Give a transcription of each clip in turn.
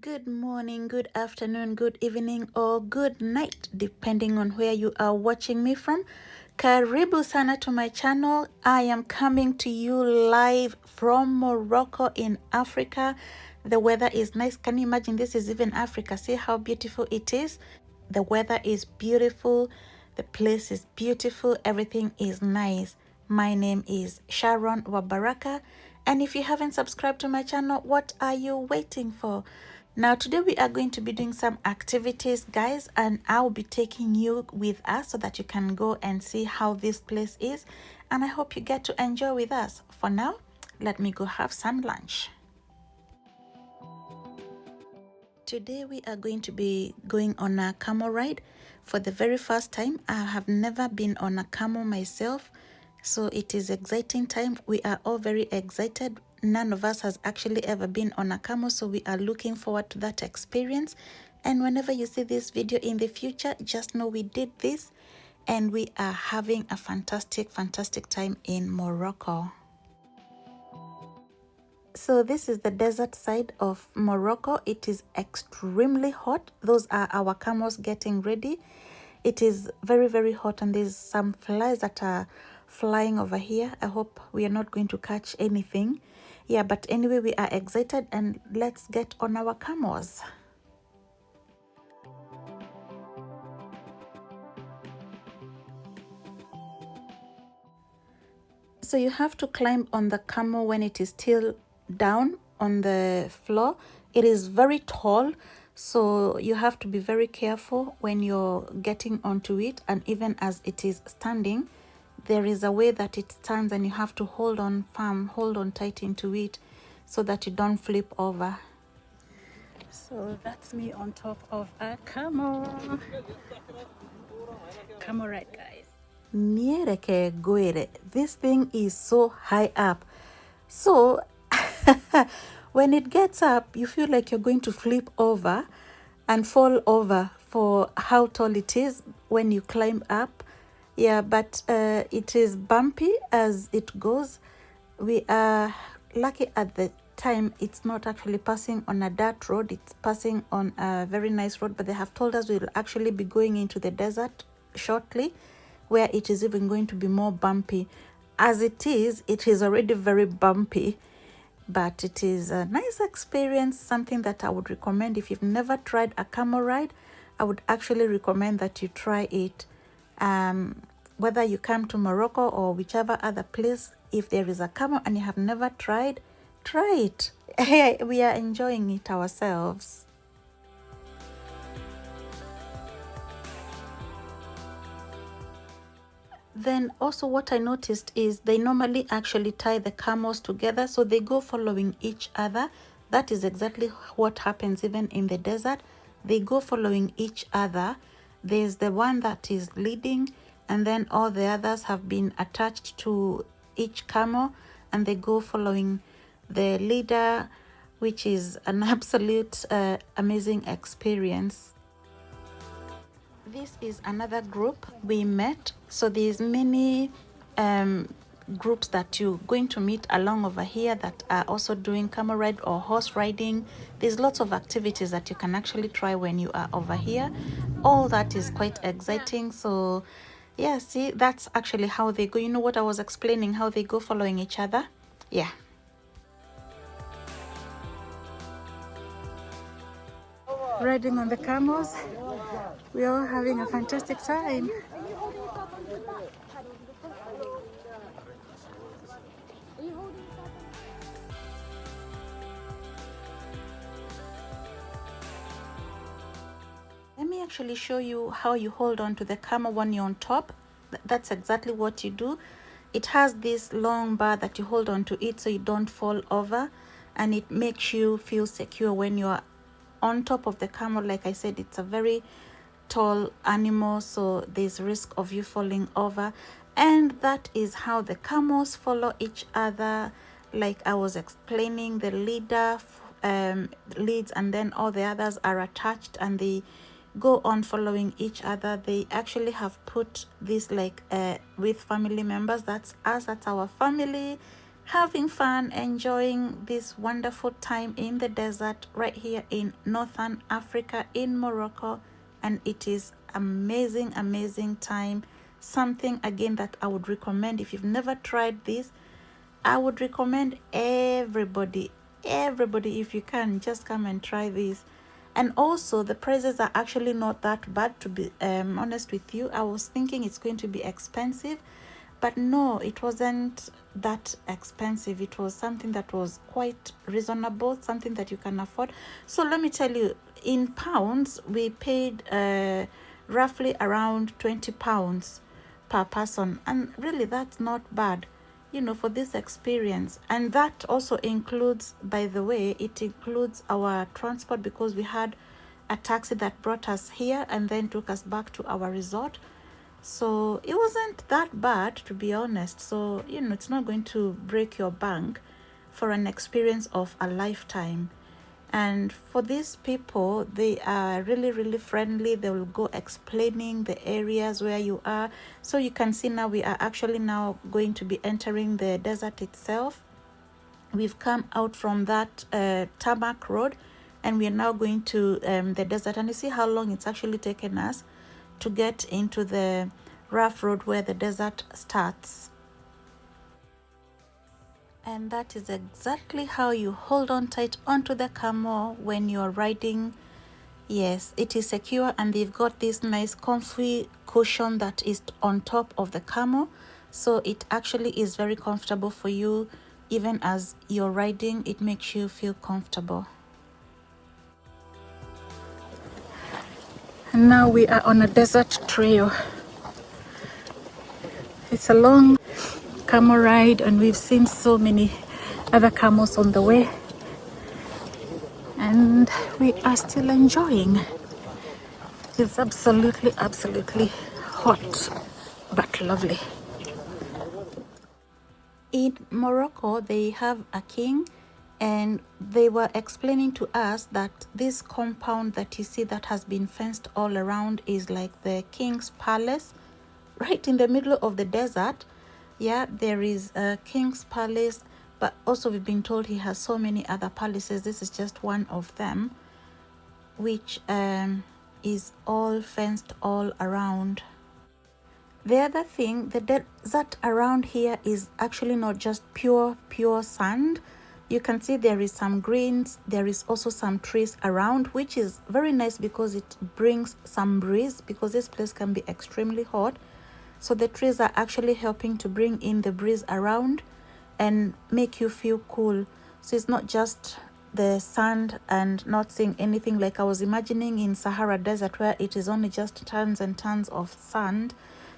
Good morning, good afternoon, good evening, or good night, depending on where you are watching me from. Karibu sana to my channel. I am coming to you live from Morocco in Africa. The weather is nice. Can you imagine? This is even Africa. See how beautiful it is. The weather is beautiful. The place is beautiful. Everything is nice. My name is Sharon Wabaraka. And if you haven't subscribed to my channel, what are you waiting for? Now, today we are going to be doing some activities, guys, and I'll be taking you with us so that you can go and see how this place is. And I hope you get to enjoy with us. For now, let me go have some lunch. Today we are going to be going on a camel ride for the very first time. I have never been on a camel myself, so it is exciting time. We are all very excited. None of us has actually ever been on a camel, so we are looking forward to that experience. And whenever you see this video in the future, just know we did this and we are having a fantastic time in Morocco. So this is the desert side of Morocco. It is extremely hot. Those are our camels getting ready. It is very hot, and there's some flies that are flying over here. I hope we are not going to catch anything. Yeah, but anyway, we are excited and let's get on our camels. So you have to climb on the camel when it is still down on the floor. It is very tall, so you have to be very careful when you're getting onto it, and even as it is standing, there is a way that it stands and you have to hold on firm, hold on tight into it so that you don't flip over. So that's me on top of a camel. Camel ride, guys. This thing is so high up. So when it gets up, you feel like you're going to flip over and fall over for how tall it is when you climb up. Yeah, but it is bumpy as it goes. We are lucky at the time it's not actually passing on a dirt road. It's passing on a very nice road, but they have told us we'll actually be going into the desert shortly, where it is even going to be more bumpy. As it is already very bumpy, but it is a nice experience, something that I would recommend. If you've never tried a camel ride, I would actually recommend that you try it. Whether you come to Morocco or whichever other place, if there is a camel and you have never tried, try it. We are enjoying it ourselves. Then also what I noticed is they normally actually tie the camels together, so they go following each other. That is exactly what happens even in the desert. They go following each other. There's the one that is leading, and then all the others have been attached to each camel, and they go following the leader, which is an absolute amazing experience. This is another group we met. So there's many groups that you're going to meet along over here that are also doing camel ride or horse riding. There's lots of activities that you can actually try when you are over here. All that is quite exciting. So yeah, see, that's actually how they go. You know what I was explaining, how they go following each other? Yeah. Riding on the camels, we are having a fantastic time. Let me actually show you how you hold on to the camel when you're on top. That's exactly what you do. It has this long bar that you hold on to it so you don't fall over, and it makes you feel secure when you're on top of the camel. Like I said, it's a very tall animal, so there's risk of you falling over, and that is how the camels follow each other. Like I was explaining, the leader leads, and then all the others are attached and they go on following each other. They actually have put this like with family members. That's us, that's our family. having fun, enjoying this wonderful time in the desert right here in Northern Africa in Morocco. And it is amazing, amazing time. Something again that I would recommend. If you've never tried this, I would recommend everybody, if you can, just come and try this. And also the prices are actually not that bad, to be honest with you. I was thinking it's going to be expensive, but no, it wasn't that expensive. It was something that was quite reasonable, something that you can afford. So let me tell you, in pounds we paid roughly around 20 pounds per person, and really that's not bad, for this experience. And that also includes, by the way, it includes our transport, because we had a taxi that brought us here and then took us back to our resort. So it wasn't that bad, to be honest. So it's not going to break your bank for an experience of a lifetime. And for these people, they are really, really friendly. They will go explaining the areas where you are. So you can see now we are actually now going to be entering the desert itself. We've come out from that tarmac road, and we are now going to the desert. And you see how long it's actually taken us to get into the rough road where the desert starts. And that is exactly how you hold on tight onto the camel when you're riding. Yes, it is secure, and they've got this nice comfy cushion that is on top of the camel. So it actually is very comfortable for you. Even as you're riding, it makes you feel comfortable. And now we are on a desert trail. It's a long camel ride, and we've seen so many other camels on the way, and we are still enjoying. It's absolutely hot but lovely. In Morocco, they have a king, and they were explaining to us that this compound that you see that has been fenced all around is like the king's palace, right in the middle of the desert. Yeah, there is a king's palace, but also we've been told he has so many other palaces. This is just one of them, which is all fenced all around. The other thing, the desert around here is actually not just pure sand. You can see there is some greens, there is also some trees around, which is very nice because it brings some breeze, because this place can be extremely hot. So the trees are actually helping to bring in the breeze around and make you feel cool. So it's not just the sand and not seeing anything like I was imagining in Sahara Desert, where it is only just tons and tons of sand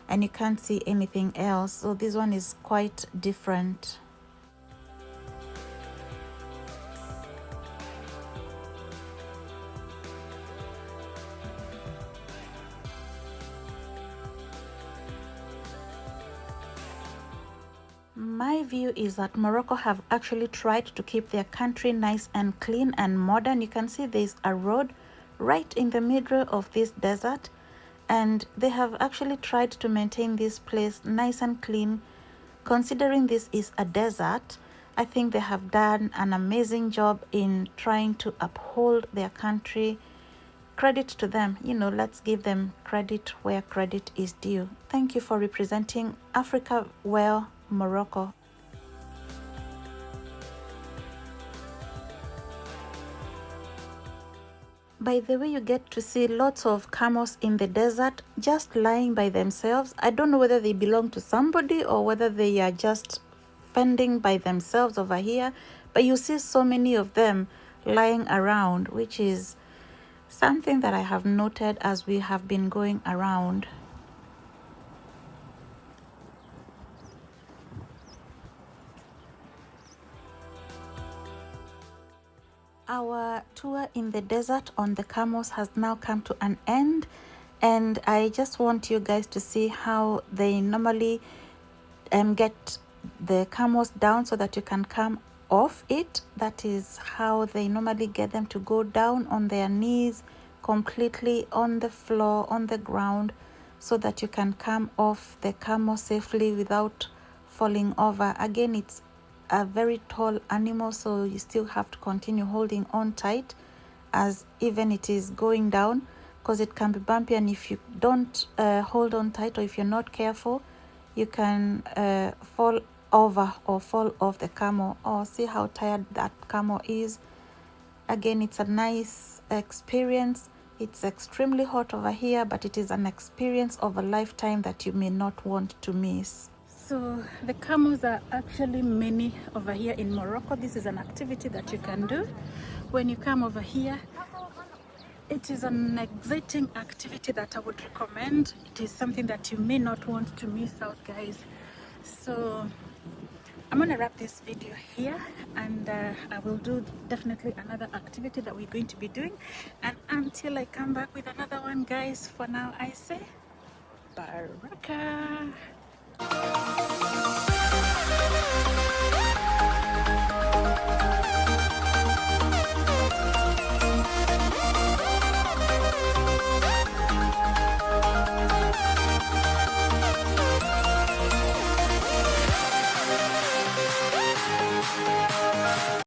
and you can't see anything else. So this one is quite different. My view is that Morocco have actually tried to keep their country nice and clean and modern. You can see there's a road right in the middle of this desert, and they have actually tried to maintain this place nice and clean. Considering this is a desert, I think they have done an amazing job in trying to uphold their country. Credit to them. Let's give them credit where credit is due. Thank you for representing Africa well, Morocco. By the way, you get to see lots of camels in the desert just lying by themselves. I don't know whether they belong to somebody or whether they are just fending by themselves over here, but you see so many of them lying around, which is something that I have noted as we have been going around. Our tour in the desert on the camels has now come to an end, and I just want you guys to see how they normally get the camels down so that you can come off it. That is how they normally get them to go down on their knees, completely on the floor, on the ground, so that you can come off the camel safely without falling over. Again, it's a very tall animal, so you still have to continue holding on tight as even it is going down, because it can be bumpy, and if you don't hold on tight, or if you're not careful, you can fall over or fall off the camel. Oh, see how tired that camel is. Again, it's a nice experience. It's extremely hot over here, but it is an experience of a lifetime that you may not want to miss. So the camels are actually many over here in Morocco. This is an activity that you can do when you come over here. It is an exciting activity that I would recommend. It is something that you may not want to miss out, guys. So I'm gonna wrap this video here, and I will do definitely another activity that we're going to be doing, and until I come back with another one, guys, for now I say Baraka.